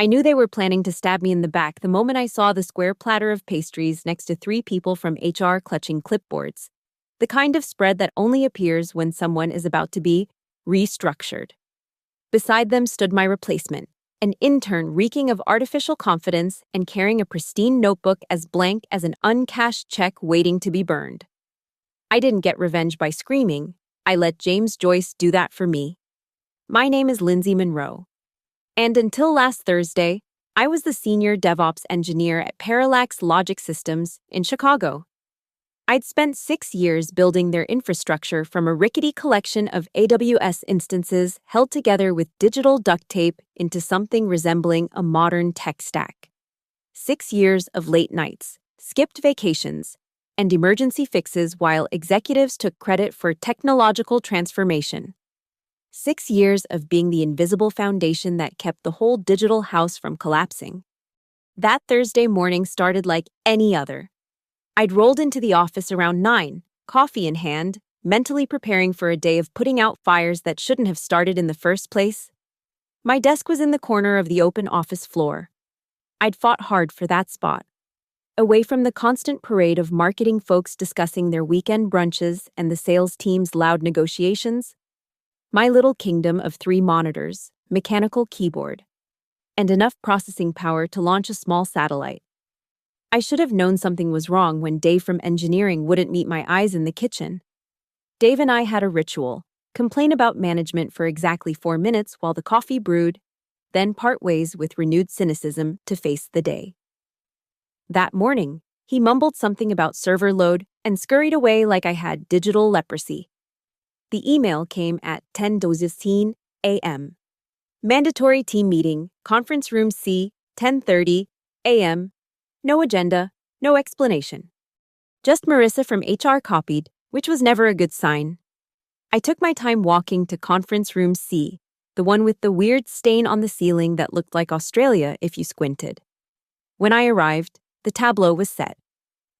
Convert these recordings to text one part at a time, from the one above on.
I knew they were planning to stab me in the back the moment I saw the square platter of pastries next to three people from HR clutching clipboards, the kind of spread that only appears when someone is about to be restructured. Beside them stood my replacement, an intern reeking of artificial confidence and carrying a pristine notebook as blank as an uncashed check waiting to be burned. I didn't get revenge by screaming. I let James Joyce do that for me. My name is Lindsay Monroe. And until last Thursday, I was the senior DevOps engineer at Parallax Logic Systems in Chicago. I'd spent 6 years building their infrastructure from a rickety collection of AWS instances held together with digital duct tape into something resembling a modern tech stack. 6 years of late nights, skipped vacations, and emergency fixes while executives took credit for technological transformation. 6 years of being the invisible foundation that kept the whole digital house from collapsing. That Thursday morning started like any other. I'd rolled into the office around 9, coffee in hand, mentally preparing for a day of putting out fires that shouldn't have started in the first place. My desk was in the corner of the open office floor. I'd fought hard for that spot. Away from the constant parade of marketing folks discussing their weekend brunches and the sales team's loud negotiations, my little kingdom of 3 monitors, mechanical keyboard, and enough processing power to launch a small satellite. I should have known something was wrong when Dave from engineering wouldn't meet my eyes in the kitchen. Dave and I had a ritual: complain about management for exactly 4 minutes while the coffee brewed, then part ways with renewed cynicism to face the day. That morning, he mumbled something about server load and scurried away like I had digital leprosy. The email came at 10:15 a.m. Mandatory team meeting, conference room C, 10:30 a.m. No agenda, no explanation. Just Marissa from HR copied, which was never a good sign. I took my time walking to conference room C, the one with the weird stain on the ceiling that looked like Australia if you squinted. When I arrived, the tableau was set.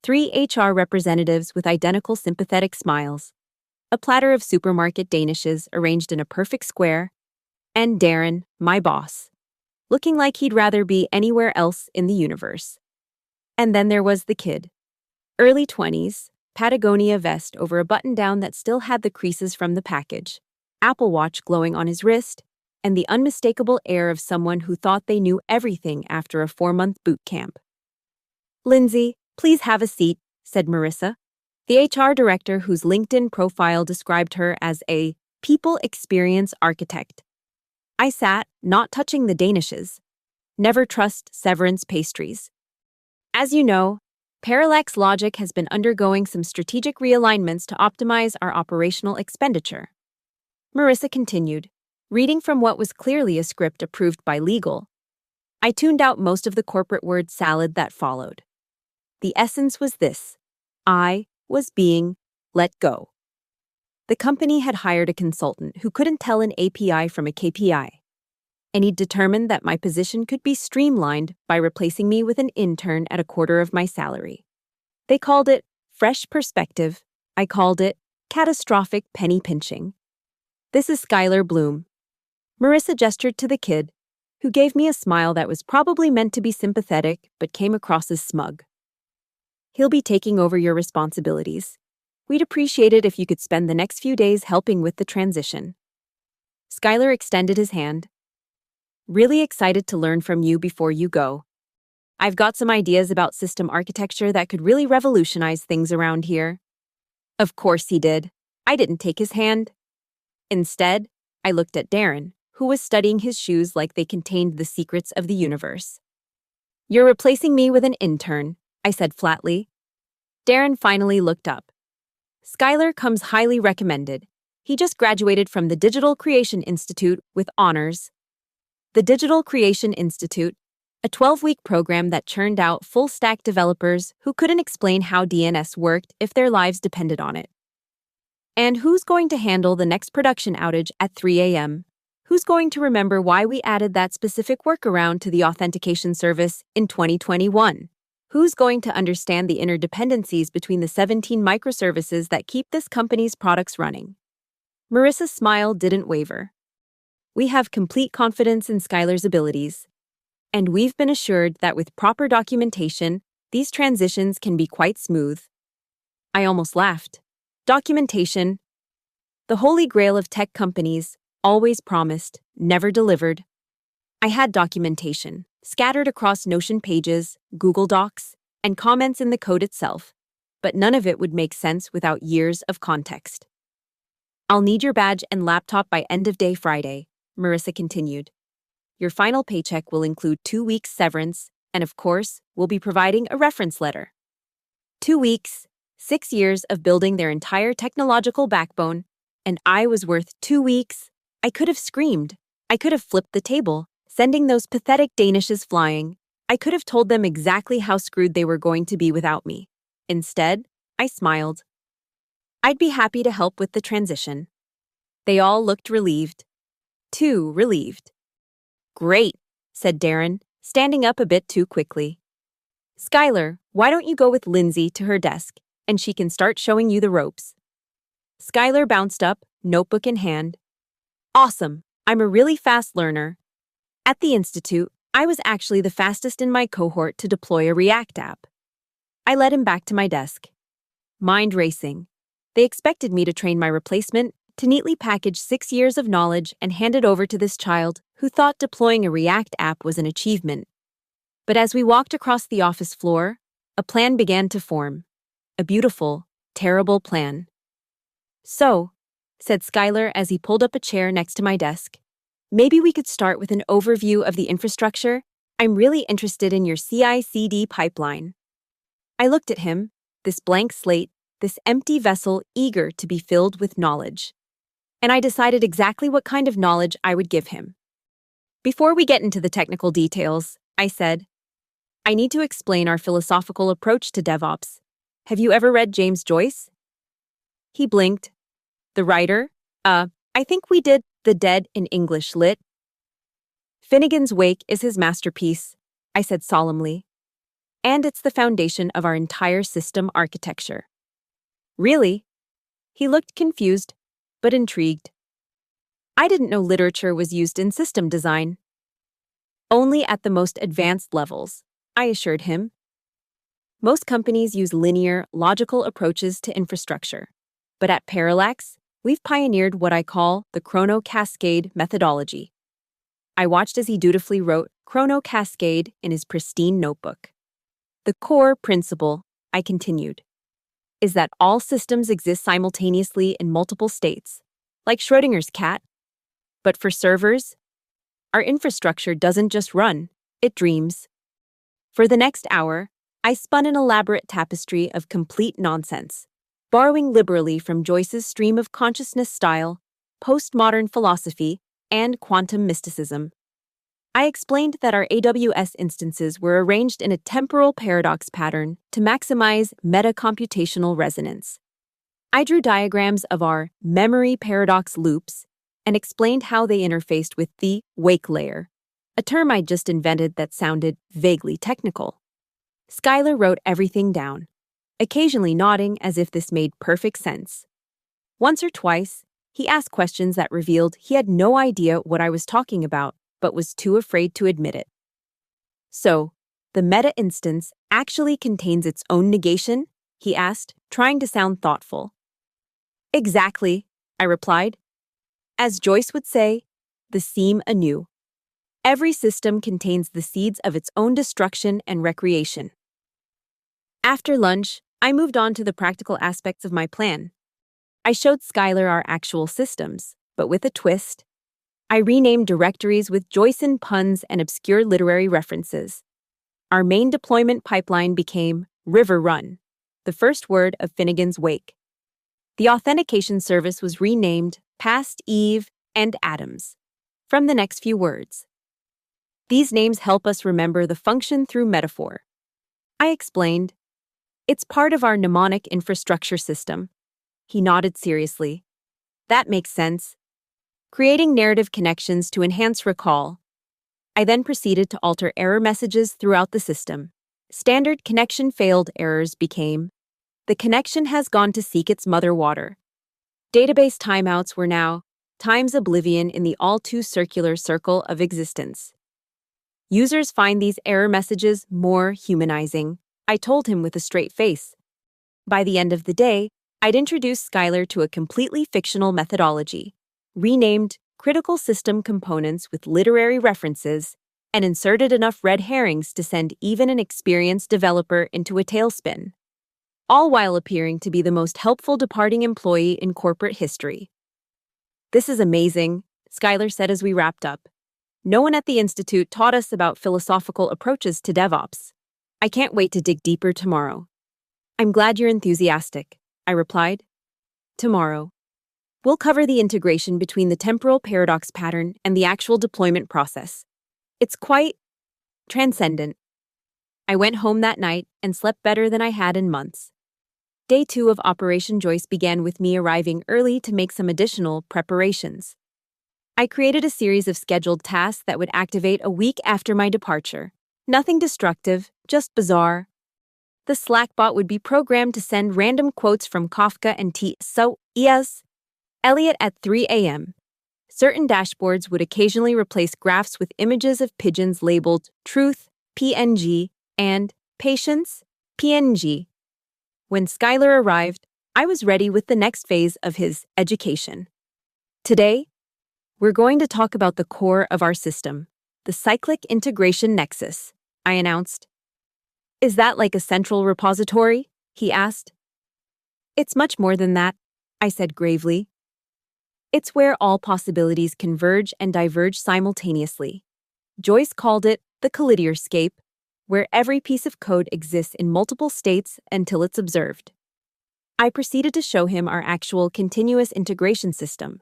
3 HR representatives with identical sympathetic smiles, a platter of supermarket danishes arranged in a perfect square, and Darren, my boss, looking like he'd rather be anywhere else in the universe. And then there was the kid. Early 20s, Patagonia vest over a button-down that still had the creases from the package, Apple Watch glowing on his wrist, and the unmistakable air of someone who thought they knew everything after a 4-month boot camp. "Lindsay, please have a seat," said Marissa, the HR director whose LinkedIn profile described her as a people experience architect. I sat, not touching the danishes. Never trust severance pastries. As you know, Parallax Logic has been undergoing some strategic realignments to optimize our operational expenditure. Marissa continued, reading from what was clearly a script approved by legal. I tuned out most of the corporate word salad that followed. The essence was this: I was being let go. The company had hired a consultant who couldn't tell an API from a KPI, and he'd determined that my position could be streamlined by replacing me with an intern at a quarter of my salary. They called it fresh perspective. I called it catastrophic penny pinching. "This is Skylar Bloom." Marissa gestured to the kid, who gave me a smile that was probably meant to be sympathetic but came across as smug. "He'll be taking over your responsibilities. We'd appreciate it if you could spend the next few days helping with the transition." Skylar extended his hand. "Really excited to learn from you before you go. I've got some ideas about system architecture that could really revolutionize things around here." Of course he did. I didn't take his hand. Instead, I looked at Darren, who was studying his shoes like they contained the secrets of the universe. "You're replacing me with an intern," I said flatly. Darren finally looked up. "Skylar comes highly recommended. He just graduated from the Digital Creation Institute with honors." The Digital Creation Institute, a 12-week program that churned out full-stack developers who couldn't explain how DNS worked if their lives depended on it. And who's going to handle the next production outage at 3 a.m.? Who's going to remember why we added that specific workaround to the authentication service in 2021? Who's going to understand the interdependencies between the 17 microservices that keep this company's products running? Marissa's smile didn't waver. "We have complete confidence in Skylar's abilities. And we've been assured that with proper documentation, these transitions can be quite smooth. I almost laughed. Documentation, the holy grail of tech companies, always promised, never delivered. I had documentation, scattered across Notion pages, Google Docs, and comments in the code itself, but none of it would make sense without years of context. I'll need your badge and laptop by end of day Friday, Marissa continued. Your final paycheck will include 2 weeks severance, and of course, we'll be providing a reference letter. 2 weeks, 6 years of building their entire technological backbone, and I was worth 2 weeks. I could have screamed. I could have flipped the table, sending those pathetic Danishes flying. I could have told them exactly how screwed they were going to be without me. Instead, I smiled. I'd be happy to help with the transition. They all looked relieved. Too relieved. Great, said Darren, standing up a bit too quickly. Skylar, why don't you go with Lindsay to her desk, and she can start showing you the ropes. Skylar bounced up, notebook in hand. Awesome, I'm a really fast learner. At the Institute, I was actually the fastest in my cohort to deploy a React app. I led him back to my desk. Mind racing. They expected me to train my replacement, to neatly package 6 years of knowledge and hand it over to this child who thought deploying a React app was an achievement. But as we walked across the office floor, a plan began to form. A beautiful, terrible plan. So, said Skylar as he pulled up a chair next to my desk, maybe we could start with an overview of the infrastructure. I'm really interested in your CI/CD pipeline. I looked at him, this blank slate, this empty vessel eager to be filled with knowledge. And I decided exactly what kind of knowledge I would give him. Before we get into the technical details, I said, I need to explain our philosophical approach to DevOps. Have you ever read James Joyce? He blinked. The writer? I think we did The Dead in English Lit. Finnegans Wake is his masterpiece, I said solemnly. And it's the foundation of our entire system architecture. Really? He looked confused, but intrigued. I didn't know literature was used in system design. Only at the most advanced levels, I assured him. Most companies use linear, logical approaches to infrastructure. But at Parallax, we've pioneered what I call the Chrono Cascade methodology. I watched as he dutifully wrote Chrono Cascade in his pristine notebook. The core principle, I continued, is that all systems exist simultaneously in multiple states, like Schrödinger's cat. But for servers, our infrastructure doesn't just run, it dreams. For the next hour, I spun an elaborate tapestry of complete nonsense, borrowing liberally from Joyce's stream of consciousness style, postmodern philosophy, and quantum mysticism. I explained that our AWS instances were arranged in a temporal paradox pattern to maximize meta-computational resonance. I drew diagrams of our memory paradox loops and explained how they interfaced with the wake layer, a term I'd just invented that sounded vaguely technical. Skylar wrote everything down, occasionally nodding as if this made perfect sense. Once or twice, he asked questions that revealed he had no idea what I was talking about, but was too afraid to admit it. So, the meta instance actually contains its own negation? He asked, trying to sound thoughtful. Exactly, I replied. As Joyce would say, the seam anew. Every system contains the seeds of its own destruction and recreation. After lunch, I moved on to the practical aspects of my plan. I showed Skylar our actual systems, but with a twist. I renamed directories with Joycean puns and obscure literary references. Our main deployment pipeline became River Run, the first word of Finnegans Wake. The authentication service was renamed Past Eve and Adams, from the next few words. These names help us remember the function through metaphor. I explained. It's part of our mnemonic infrastructure system. He nodded seriously. That makes sense. Creating narrative connections to enhance recall. I then proceeded to alter error messages throughout the system. Standard connection failed errors became, the connection has gone to seek its mother water. Database timeouts were now, time's oblivion in the all-too-circular circle of existence. Users find these error messages more humanizing, I told him with a straight face. By the end of the day, I'd introduced Skylar to a completely fictional methodology, renamed critical system components with literary references, and inserted enough red herrings to send even an experienced developer into a tailspin, all while appearing to be the most helpful departing employee in corporate history. "This is amazing," Skylar said as we wrapped up. "No one at the Institute taught us about philosophical approaches to DevOps. I can't wait to dig deeper tomorrow." "I'm glad you're enthusiastic," I replied. "Tomorrow, we'll cover the integration between the temporal paradox pattern and the actual deployment process. It's quite transcendent." I went home that night and slept better than I had in months. Day 2 of Operation Joyce began with me arriving early to make some additional preparations. I created a series of scheduled tasks that would activate a week after my departure. Nothing destructive, just bizarre. The Slack bot would be programmed to send random quotes from Kafka and T.S. Eliot at 3 a.m. Certain dashboards would occasionally replace graphs with images of pigeons labeled Truth, PNG, and Patience, PNG. When Skylar arrived, I was ready with the next phase of his education. Today, we're going to talk about the core of our system, the cyclic integration nexus, I announced. "Is that like a central repository?" he asked. "It's much more than that," I said gravely. "It's where all possibilities converge and diverge simultaneously. Joyce called it the collidiorscape, where every piece of code exists in multiple states until it's observed." I proceeded to show him our actual continuous integration system.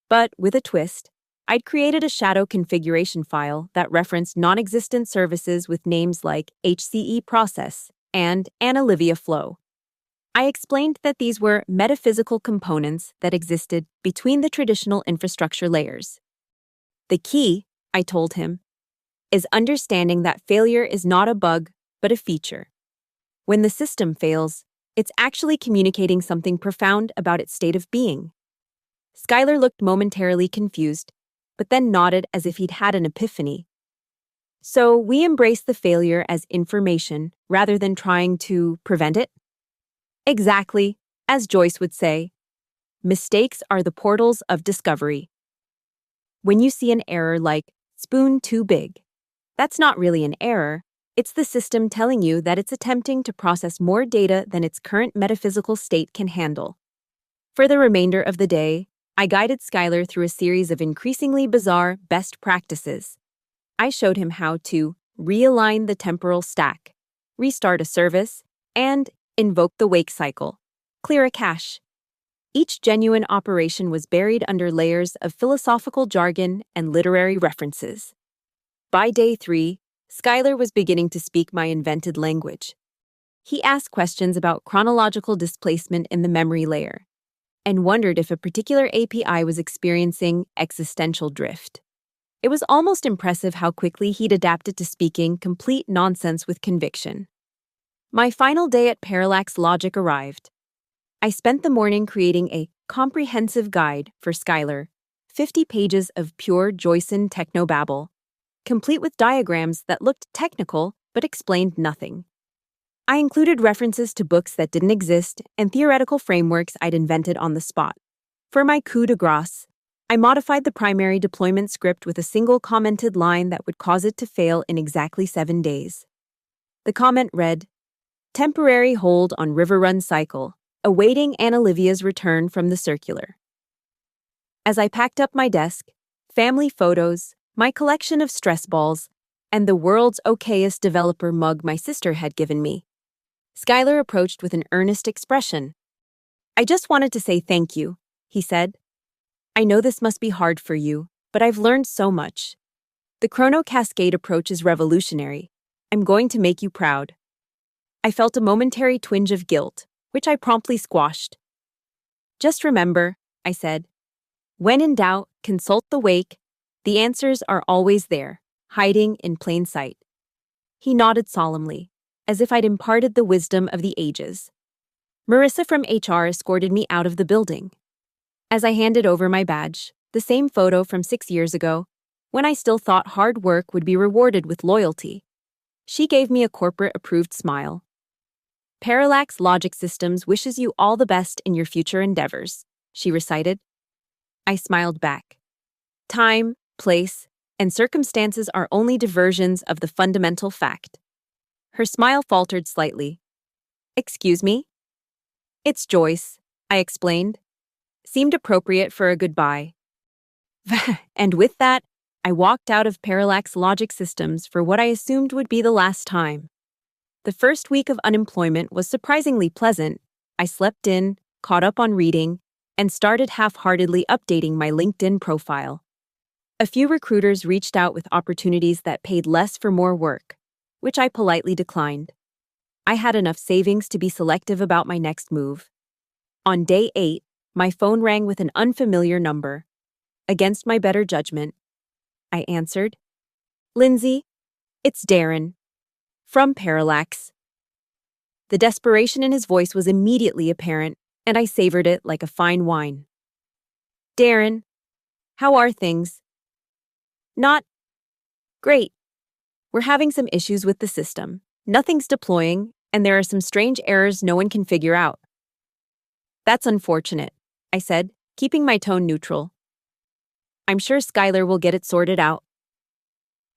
But with a twist, I'd created a shadow configuration file that referenced non-existent services with names like HCE process and Olivia flow. I explained that these were metaphysical components that existed between the traditional infrastructure layers. "The key," I told him, "is understanding that failure is not a bug, but a feature. When the system fails, it's actually communicating something profound about its state of being." Skylar looked momentarily confused, but then nodded as if he'd had an epiphany. "So we embrace the failure as information rather than trying to prevent it?" "Exactly. As Joyce would say, mistakes are the portals of discovery. When you see an error like spoon too big, that's not really an error. It's the system telling you that it's attempting to process more data than its current metaphysical state can handle." For the remainder of the day, I guided Skylar through a series of increasingly bizarre best practices. I showed him how to realign the temporal stack, restart a service, and invoke the wake cycle, clear a cache. Each genuine operation was buried under layers of philosophical jargon and literary references. By day 3, Skylar was beginning to speak my invented language. He asked questions about chronological displacement in the memory layer, and wondered if a particular API was experiencing existential drift. It was almost impressive how quickly he'd adapted to speaking complete nonsense with conviction. My final day at Parallax Logic arrived. I spent the morning creating a comprehensive guide for Skylar, 50 pages of pure Joycean technobabble, complete with diagrams that looked technical but explained nothing. I included references to books that didn't exist and theoretical frameworks I'd invented on the spot. For my coup de grace, I modified the primary deployment script with a single commented line that would cause it to fail in exactly 7 days. The comment read, "Temporary hold on river run cycle, awaiting Olivia's return from the circular." As I packed up my desk, family photos, my collection of stress balls, and the world's okayest developer mug my sister had given me, Skylar approached with an earnest expression. "I just wanted to say thank you," he said. "I know this must be hard for you, but I've learned so much. The chrono cascade approach is revolutionary. I'm going to make you proud." I felt a momentary twinge of guilt, which I promptly squashed. "Just remember," I said, "when in doubt, consult the wake. The answers are always there, hiding in plain sight." He nodded solemnly, as if I'd imparted the wisdom of the ages. Marissa from HR escorted me out of the building. As I handed over my badge, the same photo from 6 years ago, when I still thought hard work would be rewarded with loyalty. She gave me a corporate-approved smile. Parallax Logic Systems wishes you all the best in your future endeavors, she recited. I smiled back. Time, place, and circumstances are only diversions of the fundamental fact. Her smile faltered slightly. Excuse me? It's Joyce, I explained. Seemed appropriate for a goodbye. And with that, I walked out of Parallax Logic Systems for what I assumed would be the last time. The first week of unemployment was surprisingly pleasant. I slept in, caught up on reading, and started half-heartedly updating my LinkedIn profile. A few recruiters reached out with opportunities that paid less for more work, which I politely declined. I had enough savings to be selective about my next move. On day 8, my phone rang with an unfamiliar number. Against my better judgment, I answered. Lindsay, it's Darren. From Parallax. The desperation in his voice was immediately apparent, and I savored it like a fine wine. Darren, how are things? Not great. We're having some issues with the system. Nothing's deploying, and there are some strange errors no one can figure out. That's unfortunate, I said, keeping my tone neutral. I'm sure Skylar will get it sorted out.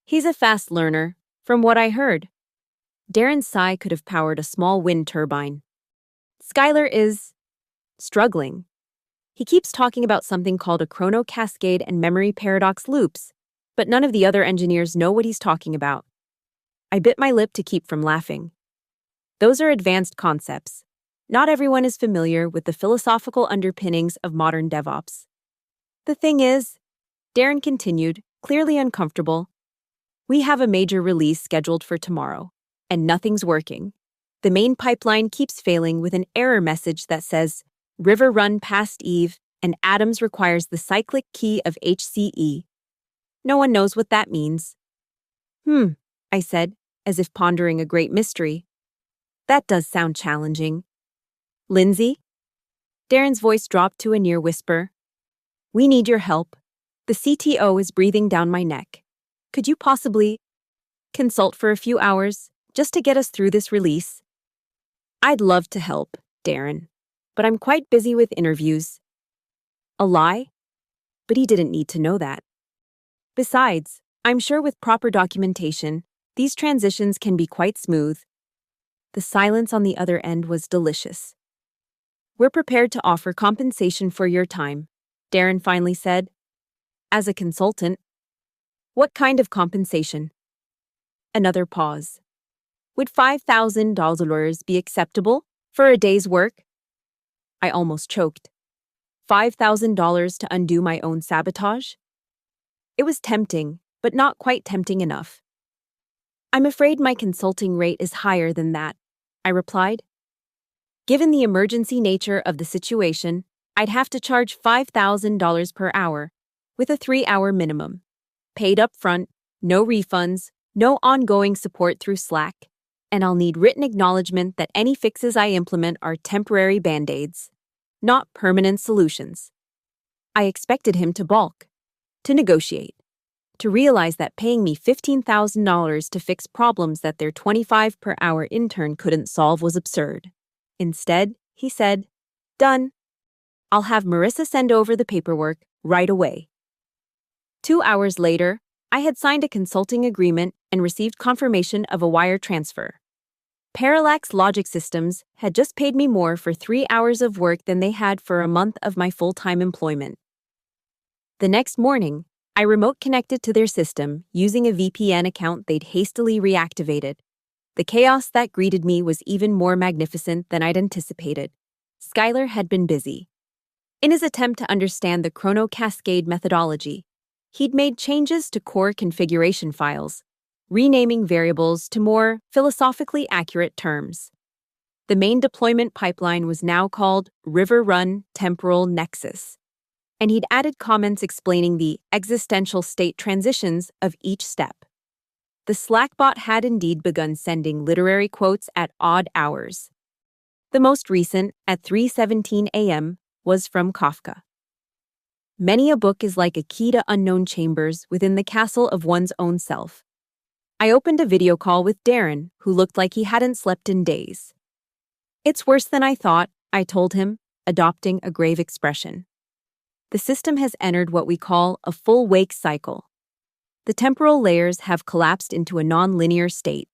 He's a fast learner, from what I heard. Darren's sigh could have powered a small wind turbine. Skylar is struggling. He keeps talking about something called a chrono cascade and memory paradox loops, but none of the other engineers know what he's talking about. I bit my lip to keep from laughing. Those are advanced concepts. Not everyone is familiar with the philosophical underpinnings of modern DevOps. The thing is, Darren continued, clearly uncomfortable, we have a major release scheduled for tomorrow, and nothing's working. The main pipeline keeps failing with an error message that says, River run past Eve, and Adams requires the cyclic key of HCE. No one knows what that means. I said, as if pondering a great mystery. That does sound challenging. Lindsay? Darren's voice dropped to a near whisper. We need your help. The CTO is breathing down my neck. Could you possibly consult for a few hours, just to get us through this release? I'd love to help, Darren, but I'm quite busy with interviews. A lie? But he didn't need to know that. Besides, I'm sure with proper documentation, these transitions can be quite smooth. The silence on the other end was delicious. We're prepared to offer compensation for your time, Darren finally said. As a consultant. What kind of compensation? Another pause. Would $5,000 be acceptable for a day's work? I almost choked. $5,000 to undo my own sabotage? It was tempting, but not quite tempting enough. I'm afraid my consulting rate is higher than that, I replied. Given the emergency nature of the situation, I'd have to charge $5,000 per hour, with a 3-hour minimum. Paid up front, no refunds, no ongoing support through Slack, and I'll need written acknowledgement that any fixes I implement are temporary band-aids, not permanent solutions. I expected him to balk, to negotiate, to realize that paying me $15,000 to fix problems that their 25 per hour intern couldn't solve was absurd. Instead, he said, Done. I'll have Marissa send over the paperwork right away. 2 hours later, I had signed a consulting agreement and received confirmation of a wire transfer. Parallax Logic Systems had just paid me more for 3 hours of work than they had for a month of my full-time employment. The next morning, I remote connected to their system using a VPN account they'd hastily reactivated. The chaos that greeted me was even more magnificent than I'd anticipated. Skylar had been busy. In his attempt to understand the chrono cascade methodology, he'd made changes to core configuration files, renaming variables to more philosophically accurate terms. The main deployment pipeline was now called River Run Temporal Nexus, and he'd added comments explaining the existential state transitions of each step. The Slackbot had indeed begun sending literary quotes at odd hours. The most recent, at 3:17 a.m., was from Kafka. Many a book is like a key to unknown chambers within the castle of one's own self. I opened a video call with Darren, who looked like he hadn't slept in days. "It's worse than I thought," I told him, adopting a grave expression. "The system has entered what we call a full wake cycle. The temporal layers have collapsed into a non-linear state."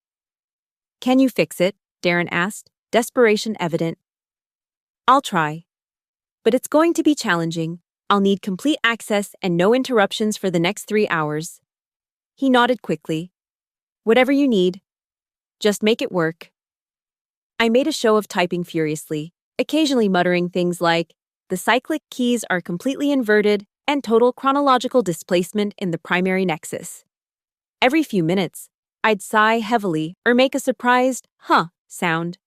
"Can you fix it?" Darren asked, desperation evident. "I'll try. But it's going to be challenging. I'll need complete access and no interruptions for the next 3 hours." He nodded quickly. "Whatever you need. Just make it work." I made a show of typing furiously, occasionally muttering things like, "The cyclic keys are completely inverted and total chronological displacement in the primary nexus." Every few minutes, I'd sigh heavily or make a surprised, "huh" sound,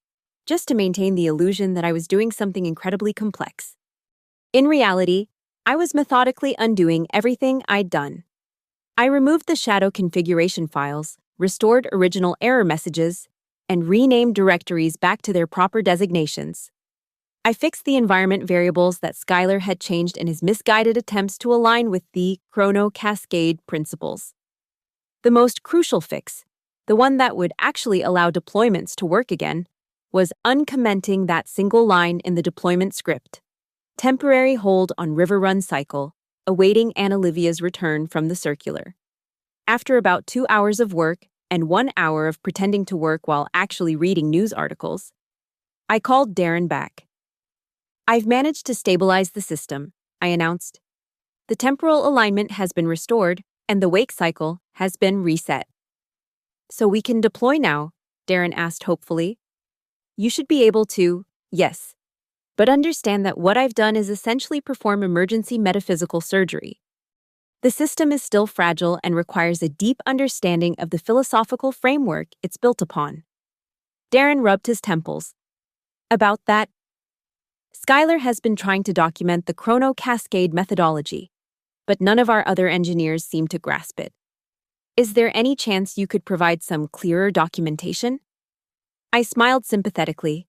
just to maintain the illusion that I was doing something incredibly complex. In reality, I was methodically undoing everything I'd done. I removed the shadow configuration files, restored original error messages, and renamed directories back to their proper designations. I fixed the environment variables that Skylar had changed in his misguided attempts to align with the chrono cascade principles. The most crucial fix, the one that would actually allow deployments to work again, was uncommenting that single line in the deployment script. Temporary hold on river run cycle, awaiting Anna Olivia's return from the circular. After about 2 hours of work and 1 hour of pretending to work while actually reading news articles, I called Darren back. "I've managed to stabilize the system," I announced. "The temporal alignment has been restored and the wake cycle has been reset." "So we can deploy now?" Darren asked hopefully. "You should be able to, yes. But understand that what I've done is essentially perform emergency metaphysical surgery. The system is still fragile and requires a deep understanding of the philosophical framework it's built upon." Darren rubbed his temples. "About that, Skylar has been trying to document the chrono cascade methodology, but none of our other engineers seem to grasp it. Is there any chance you could provide some clearer documentation?" I smiled sympathetically.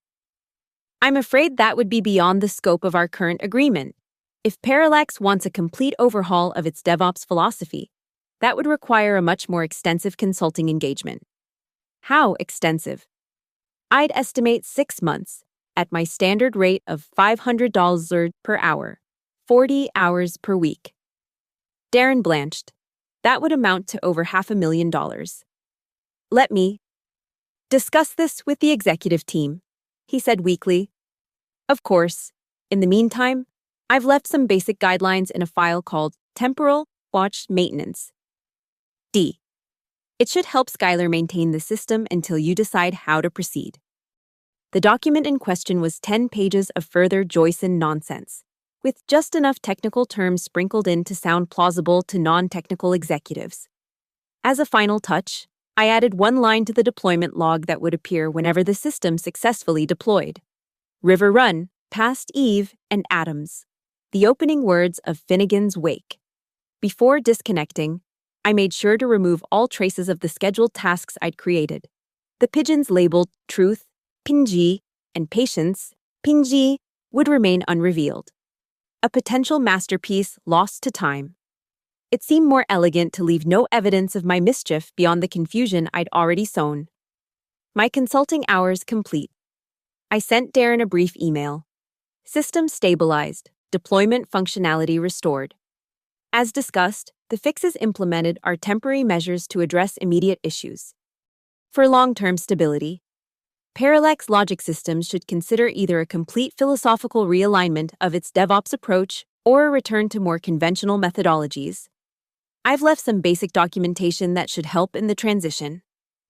"I'm afraid that would be beyond the scope of our current agreement. If Parallax wants a complete overhaul of its DevOps philosophy, that would require a much more extensive consulting engagement." "How extensive?" "I'd estimate 6 months, at my standard rate of $500 per hour, 40 hours per week." Darren blanched. That would amount to over $500,000. "Let me discuss this with the executive team," he said weakly. "Of course. In the meantime, I've left some basic guidelines in a file called Temporal Watch Maintenance. D. It should help Skylar maintain the system until you decide how to proceed." The document in question was 10 pages of further Joycean nonsense, with just enough technical terms sprinkled in to sound plausible to non-technical executives. As a final touch, I added one line to the deployment log that would appear whenever the system successfully deployed. "River Run, past Eve and Adams." The opening words of Finnegans' Wake. Before disconnecting, I made sure to remove all traces of the scheduled tasks I'd created. The pigeons labeled Truth, Pinji, and Patience, Pinji, would remain unrevealed. A potential masterpiece lost to time. It seemed more elegant to leave no evidence of my mischief beyond the confusion I'd already sown. My consulting hours complete. I sent Darren a brief email. System stabilized, deployment functionality restored. As discussed, the fixes implemented are temporary measures to address immediate issues. For long-term stability, Parallax logic systems should consider either a complete philosophical realignment of its DevOps approach or a return to more conventional methodologies. I've left some basic documentation that should help in the transition.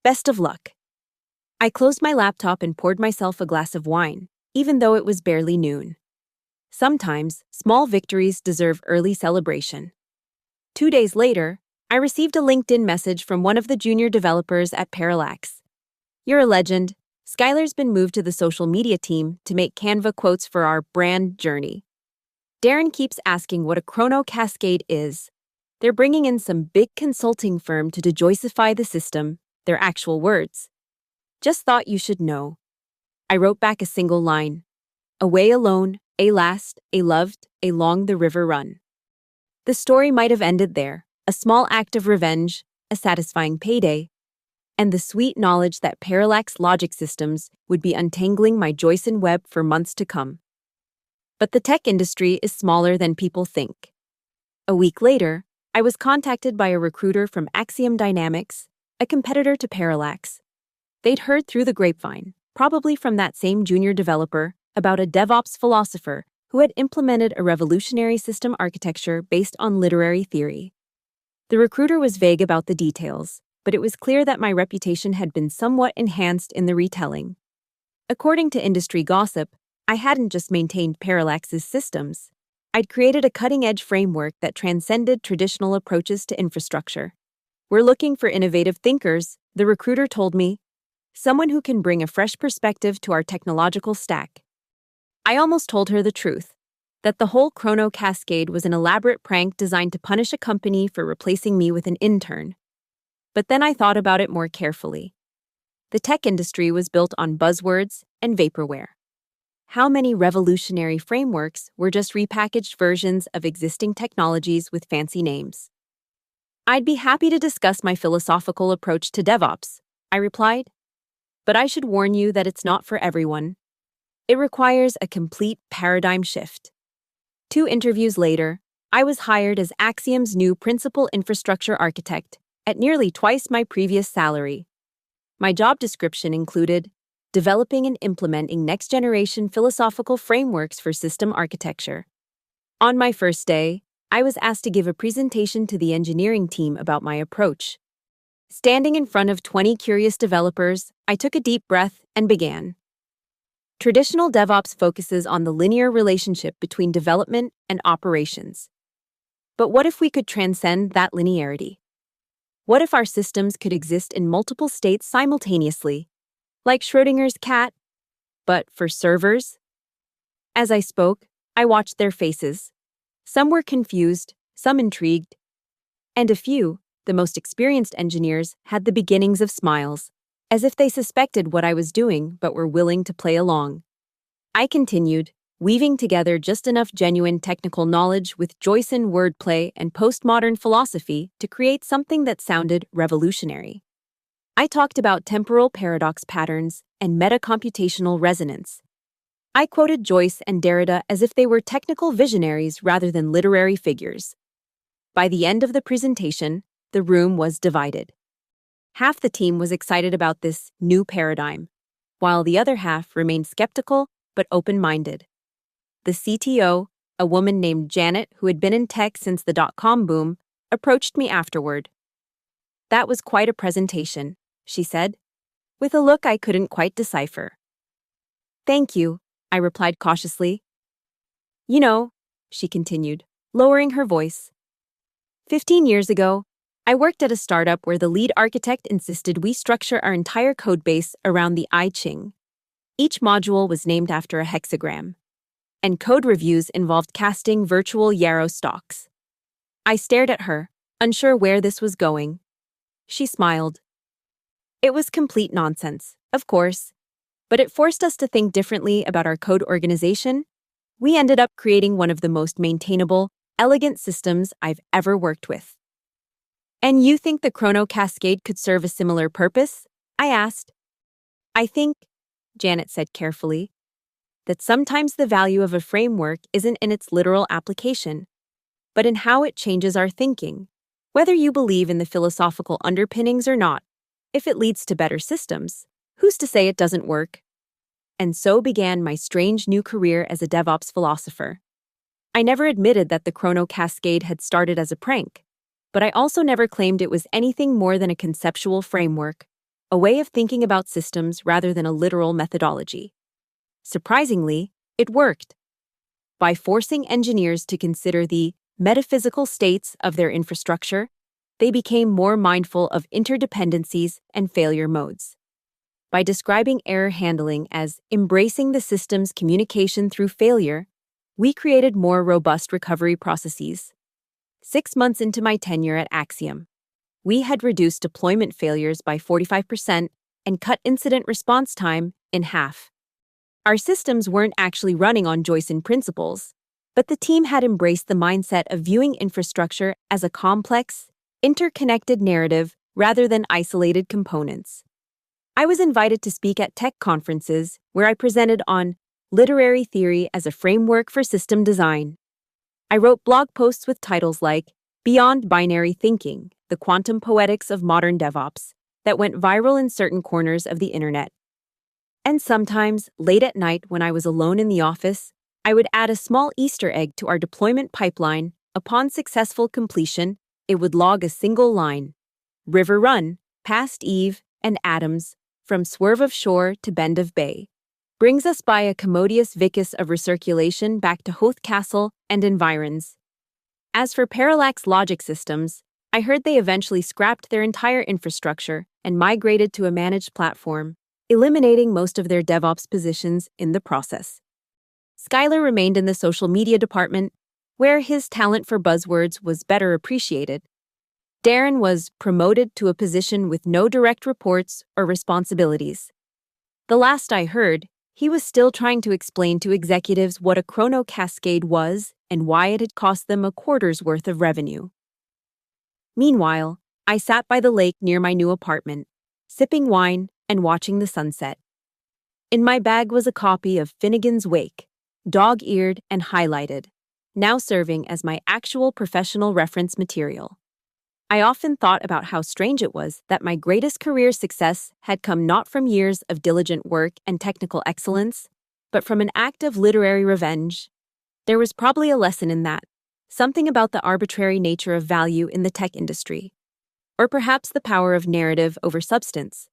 Best of luck. I closed my laptop and poured myself a glass of wine, even though it was barely noon. Sometimes, small victories deserve early celebration. 2 days later, I received a LinkedIn message from one of the junior developers at Parallax. "You're a legend. Skylar's been moved to the social media team to make Canva quotes for our brand journey. Darren keeps asking what a chrono cascade is. They're bringing in some big consulting firm to dejoycify the system, their actual words. Just thought you should know." I wrote back a single line. "Away alone, a last, a loved, a long the river run." The story might have ended there, a small act of revenge, a satisfying payday, and the sweet knowledge that parallax logic systems would be untangling my Joyson web for months to come. But the tech industry is smaller than people think. A week later, I was contacted by a recruiter from Axiom Dynamics, a competitor to Parallax. They'd heard through the grapevine, probably from that same junior developer, about a DevOps philosopher who had implemented a revolutionary system architecture based on literary theory. The recruiter was vague about the details, but it was clear that my reputation had been somewhat enhanced in the retelling. According to industry gossip, I hadn't just maintained Parallax's systems. I'd created a cutting-edge framework that transcended traditional approaches to infrastructure. "We're looking for innovative thinkers," the recruiter told me. "Someone who can bring a fresh perspective to our technological stack." I almost told her the truth, that the whole Chrono Cascade was an elaborate prank designed to punish a company for replacing me with an intern. But then I thought about it more carefully. The tech industry was built on buzzwords and vaporware. How many revolutionary frameworks were just repackaged versions of existing technologies with fancy names? "I'd be happy to discuss my philosophical approach to DevOps," I replied. "But I should warn you that it's not for everyone. It requires a complete paradigm shift." 2 interviews later, I was hired as Axiom's new principal infrastructure architect at nearly twice my previous salary. My job description included developing and implementing next-generation philosophical frameworks for system architecture. On my first day, I was asked to give a presentation to the engineering team about my approach. Standing in front of 20 curious developers, I took a deep breath and began. Traditional DevOps focuses on the linear relationship between development and operations. But what if we could transcend that linearity? What if our systems could exist in multiple states simultaneously, like Schrödinger's cat, but for servers? As I spoke, I watched their faces. Some were confused, some intrigued, and a few, the most experienced engineers, had the beginnings of smiles, as if they suspected what I was doing but were willing to play along. I continued, weaving together just enough genuine technical knowledge with Joyson wordplay and postmodern philosophy to create something that sounded revolutionary. I talked about temporal paradox patterns and metacomputational resonance. I quoted Joyce and Derrida as if they were technical visionaries rather than literary figures. By the end of the presentation, the room was divided. Half the team was excited about this new paradigm, while the other half remained skeptical but open-minded. The CTO, a woman named Janet who had been in tech since the dot-com boom, approached me afterward. "That was quite a presentation," she said, with a look I couldn't quite decipher. "Thank you," I replied cautiously. "You know," she continued, lowering her voice, 15 years ago, I worked at a startup where the lead architect insisted we structure our entire codebase around the I Ching. Each module was named after a hexagram, and code reviews involved casting virtual yarrow stalks. I stared at her, unsure where this was going. She smiled. It was complete nonsense, of course, but it forced us to think differently about our code organization. We ended up creating one of the most maintainable, elegant systems I've ever worked with. "And you think the Chrono Cascade could serve a similar purpose?" I asked. "I think," Janet said carefully, "that sometimes the value of a framework isn't in its literal application, but in how it changes our thinking. Whether you believe in the philosophical underpinnings or not, if it leads to better systems, who's to say it doesn't work?" And so began my strange new career as a DevOps philosopher. I never admitted that the Chrono Cascade had started as a prank, but I also never claimed it was anything more than a conceptual framework, a way of thinking about systems rather than a literal methodology. Surprisingly, it worked. By forcing engineers to consider the metaphysical states of their infrastructure, they became more mindful of interdependencies and failure modes. By describing error handling as embracing the system's communication through failure, we created more robust recovery processes. 6 months into my tenure at Axiom, we had reduced deployment failures by 45% and cut incident response time in half. Our systems weren't actually running on Joyson principles, But the team had embraced the mindset of viewing infrastructure as a complex, interconnected narrative rather than isolated components. I was invited to speak at tech conferences where I presented on literary theory as a framework for system design. I wrote blog posts with titles like Beyond Binary Thinking, the Quantum Poetics of Modern DevOps, that went viral in certain corners of the internet. And sometimes, late at night when I was alone in the office, I would add a small Easter egg to our deployment pipeline. Upon successful completion, it would log a single line. River Run, past Eve and Adams, from swerve of shore to bend of bay, brings us by a commodious vicus of recirculation back to Hoth Castle and environs. As for parallax logic systems, I heard they eventually scrapped their entire infrastructure and migrated to a managed platform, eliminating most of their DevOps positions in the process. Skylar remained in the social media department, where his talent for buzzwords was better appreciated. Darren was promoted to a position with no direct reports or responsibilities. The last I heard, he was still trying to explain to executives what a chrono cascade was and why it had cost them a quarter's worth of revenue. Meanwhile, I sat by the lake near my new apartment, sipping wine and watching the sunset. In my bag was a copy of Finnegans Wake, dog-eared and highlighted, now serving as my actual professional reference material. I often thought about how strange it was that my greatest career success had come not from years of diligent work and technical excellence, but from an act of literary revenge. There was probably a lesson in that, something about the arbitrary nature of value in the tech industry, or perhaps the power of narrative over substance.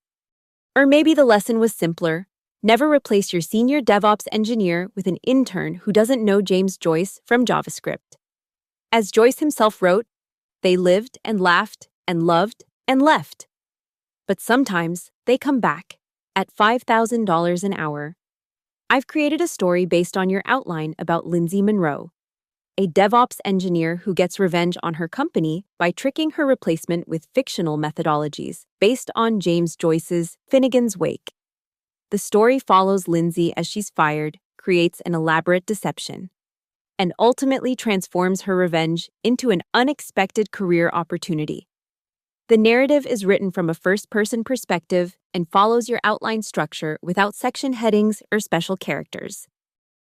Or maybe the lesson was simpler: never replace your senior DevOps engineer with an intern who doesn't know James Joyce from JavaScript. As Joyce himself wrote, they lived and laughed and loved and left. But sometimes they come back at $5,000 an hour. I've created a story based on your outline about Lindsay Monroe, a DevOps engineer who gets revenge on her company by tricking her replacement with fictional methodologies based on James Joyce's Finnegans Wake. The story follows Lindsay as she's fired, creates an elaborate deception, and ultimately transforms her revenge into an unexpected career opportunity. The narrative is written from a first-person perspective and follows your outline structure without section headings or special characters.